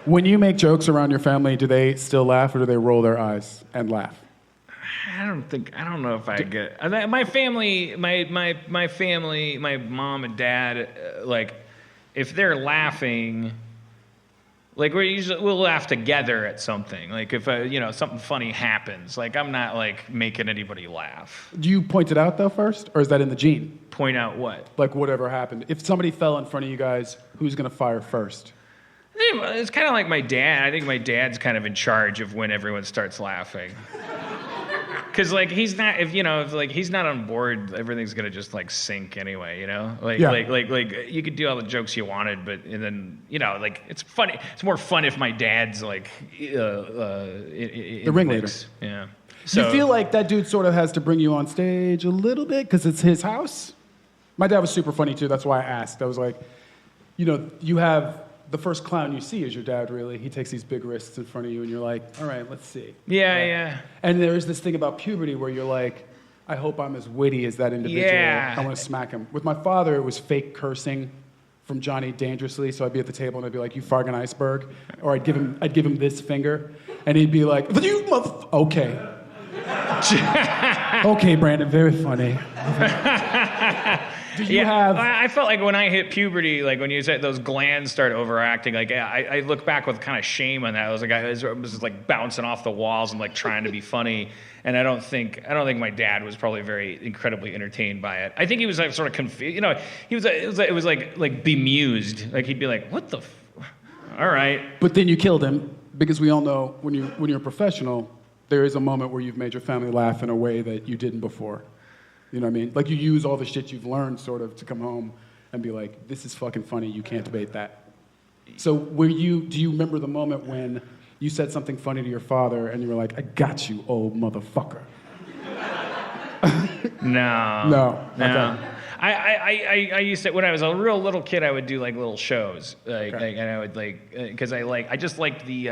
When you make jokes around your family, do they still laugh or do they roll their eyes and laugh? I don't know if I get my family, my family, my mom and dad, like, if they're laughing, like we'll laugh together at something. Like if something funny happens, like I'm not like making anybody laugh. Do you point it out though first, or is that in the gene? Point out what? Like whatever happened. If somebody fell in front of you guys, who's gonna fire first? It's kind of like my dad. I think my dad's kind of in charge of when everyone starts laughing. Cause like he's not, if he's not on board, everything's gonna just like sink anyway, you know. Like you could do all the jokes you wanted, but and then like it's funny. It's more fun if my dad's like the ringleader. Yeah. So, do you feel like that dude sort of has to bring you on stage a little bit because it's his house? My dad was super funny too. That's why I asked. I was like, you have. The first clown you see is your dad, really. He takes these big risks in front of you, and you're like, all right, let's see. Yeah. And there's this thing about puberty where you're like, I hope I'm as witty as that individual. Yeah. I want to smack him. With my father, it was fake cursing from Johnny Dangerously, so I'd be at the table, and I'd be like, you farting iceberg. Or I'd give him this finger, and he'd be like, you motherfucker. Okay. Okay, Brandon, very funny. Do you have... I felt like when I hit puberty, like when you said those glands start overacting, like I look back with kind of shame on that. I was like bouncing off the walls and like trying to be funny, and I don't think my dad was probably very incredibly entertained by it. I think he was like sort of confused. It was like bemused. Like he'd be like, "What the? All right." But then you killed him because we all know when you're a professional, there is a moment where you've made your family laugh in a way that you didn't before. You know what I mean? Like you use all the shit you've learned sort of to come home and be like, this is fucking funny, you can't debate that. So do you remember the moment when you said something funny to your father and you were like, I got you, old motherfucker? No. Okay. I used to, when I was a real little kid, I would do like little shows, and I would because I just liked the,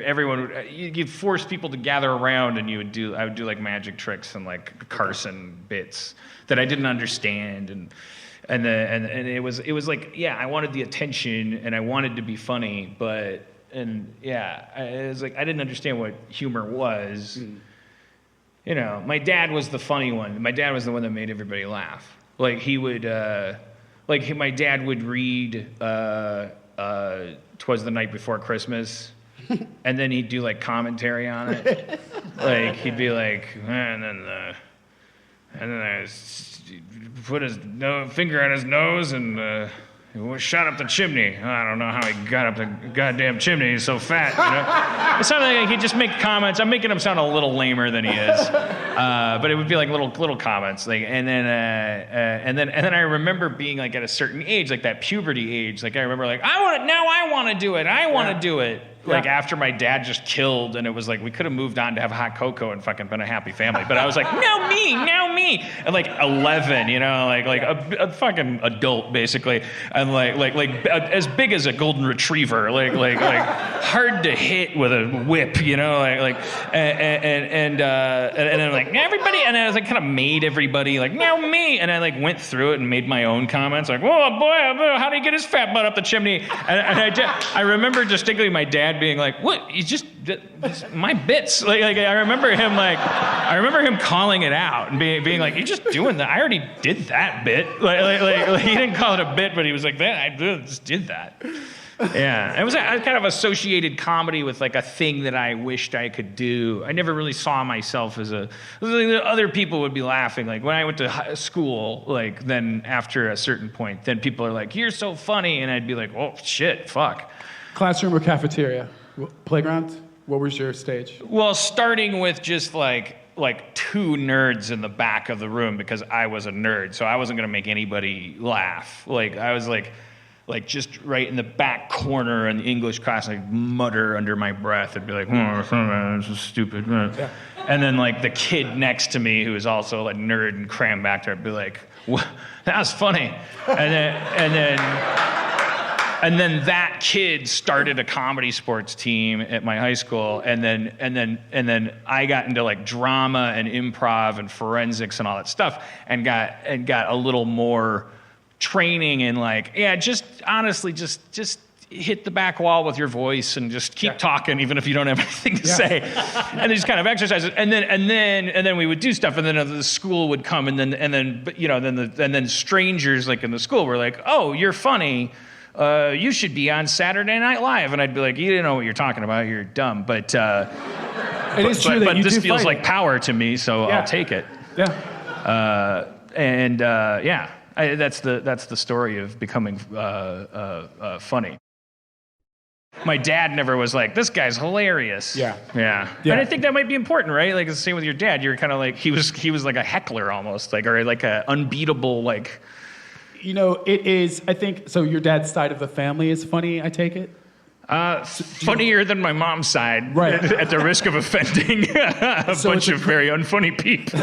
everyone you'd force people to gather around, and I would do like magic tricks and like Carson bits that I didn't understand, and it was like, yeah, I wanted the attention and I wanted to be funny, it was like I didn't understand what humor was. My dad was the funny one. My dad was the one that made everybody laugh. Like he would, my dad would read "'Twas the Night Before Christmas," and then he'd do like commentary on it. Like he'd be like, and then I put his finger on his nose and shot up the chimney. I don't know how he got up the goddamn chimney. He's so fat, It's something like he'd just make comments. I'm making him sound a little lamer than he is, but it would be like little comments. Like, and then I remember being like at a certain age, like that puberty age. Like I remember like I want to do it. I want to do it. Like after my dad just killed, and it was like we could have moved on to have hot cocoa and fucking been a happy family. But I was like, now me, and like 11, like a fucking adult basically, and like as big as a golden retriever, like hard to hit with a whip, and then like everybody, and I was like kind of made everybody like now me, and I like went through it and made my own comments like, whoa boy, how do you get his fat butt up the chimney? And I remember distinctly my dad being like, "What? You just my bits." Like I remember him calling it out and being like, "You're just doing that. I already did that bit." Like he didn't call it a bit, but he was like, "That I just did that." Yeah, it was kind of associated comedy with like a thing that I wished I could do. I never really saw myself as other people would be laughing. Like when I went to school, like then after a certain point, then people are like, "You're so funny," and I'd be like, "Oh shit, fuck." Classroom or cafeteria? Playground? What was your stage? Well, starting with just like two nerds in the back of the room because I was a nerd, so I wasn't gonna make anybody laugh. Like I was like just right in the back corner in the English class, like mutter under my breath and be like, "Oh, this is stupid." Yeah. And then like the kid next to me who was also like nerd and crammed back there, I'd be like, "That was funny," and then that kid started a comedy sports team at my high school, and then I got into like drama and improv and forensics and all that stuff, and got a little more training in like, just honestly, just hit the back wall with your voice and just keep talking, even if you don't have anything to say, and just kind of exercise it. And then we would do stuff, and then the school would come, and then strangers like in the school were like, "Oh, you're funny. You should be on Saturday Night Live." And I'd be like, "You didn't know what you're talking about. You're dumb." But it is true that you this do feels fight. like power to me, so I'll take it. Yeah. That's the story of becoming funny. My dad never was like, "This guy's hilarious." Yeah. And I think that might be important, right? Like the same with your dad. You're kind of like he was like a heckler almost, like, or like a unbeatable like. You know, it is. I think so. Your dad's side of the family is funny. I take it. Funnier than my mom's side, right? At the risk of offending a bunch of very unfunny people.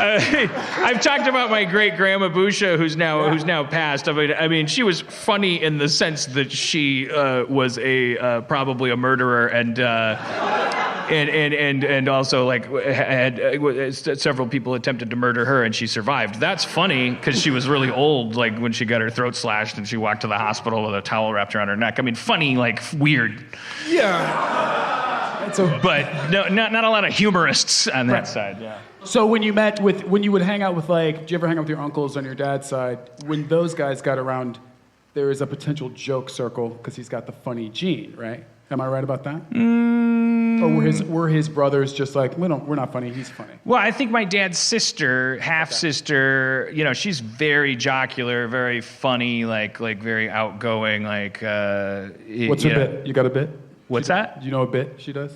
I've talked about my great grandma Busha, who's now passed. I mean, she was funny in the sense that she was probably a murderer and also like had several people attempted to murder her and she survived. That's funny because she was really old, like when she got her throat slashed and she walked to the hospital with a towel wrapped around her neck. I mean, funny, like weird. Yeah. But no, not a lot of humorists on that side. Yeah. So when you would hang out with did you ever hang out with your uncles on your dad's side? When those guys got around, there is a potential joke circle because he's got the funny gene, right? Am I right about that? Or were his brothers just like, we're not funny, he's funny? Well, I think my dad's sister, half-sister, she's very jocular, very funny, like very outgoing, like. What's her bit? You got a bit? What's that? Do you know a bit she does?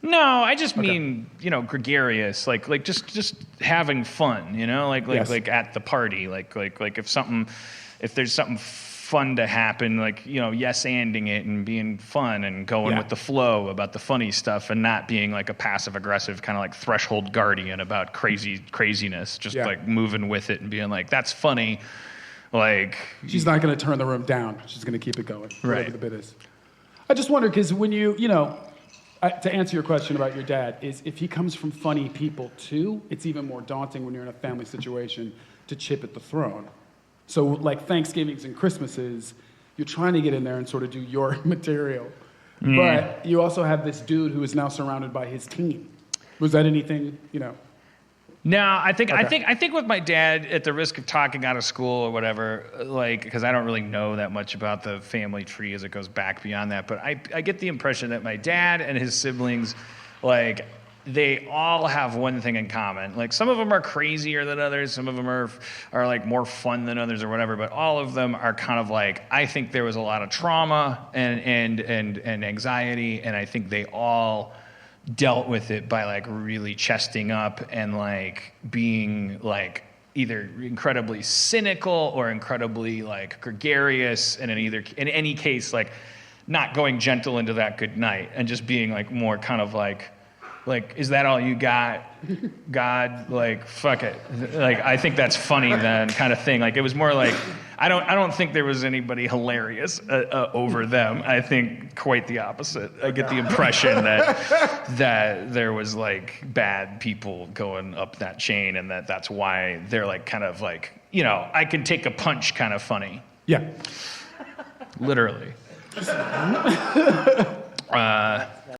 No, I just mean, gregarious, like just having fun, like at the party, like if there's something fun to happen, like, yes-anding it and being fun and going with the flow about the funny stuff and not being like a passive-aggressive kind of like threshold guardian about craziness, just like moving with it and being like, that's funny. Like, she's not going to turn the room down. She's going to keep it going, whatever the bit is. I just wonder, because when to answer your question about your dad, is if he comes from funny people too, it's even more daunting when you're in a family situation to chip at the throne. So like Thanksgivings and Christmases, you're trying to get in there and sort of do your material. But you also have this dude who is now surrounded by his team. Was that anything, No, I think with my dad, at the risk of talking out of school or whatever, like, because I don't really know that much about the family tree as it goes back beyond that, but I get the impression that my dad and his siblings, like, they all have one thing in common. Like, some of them are crazier than others, some of them are like more fun than others or whatever, but all of them are kind of like, I think there was a lot of trauma and anxiety, and I think they all dealt with it by like really chesting up and like being like either incredibly cynical or incredibly like gregarious, and in any case like not going gentle into that good night and just being like more kind of like, is that all you got, God? Like, fuck it. Like, I think that's funny then, kind of thing. Like, it was more like, I don't think there was anybody hilarious over them. I think quite the opposite. I get the impression that there was like bad people going up that chain, and that's why they're like kind of like, I could take a punch kind of funny. Yeah. Literally.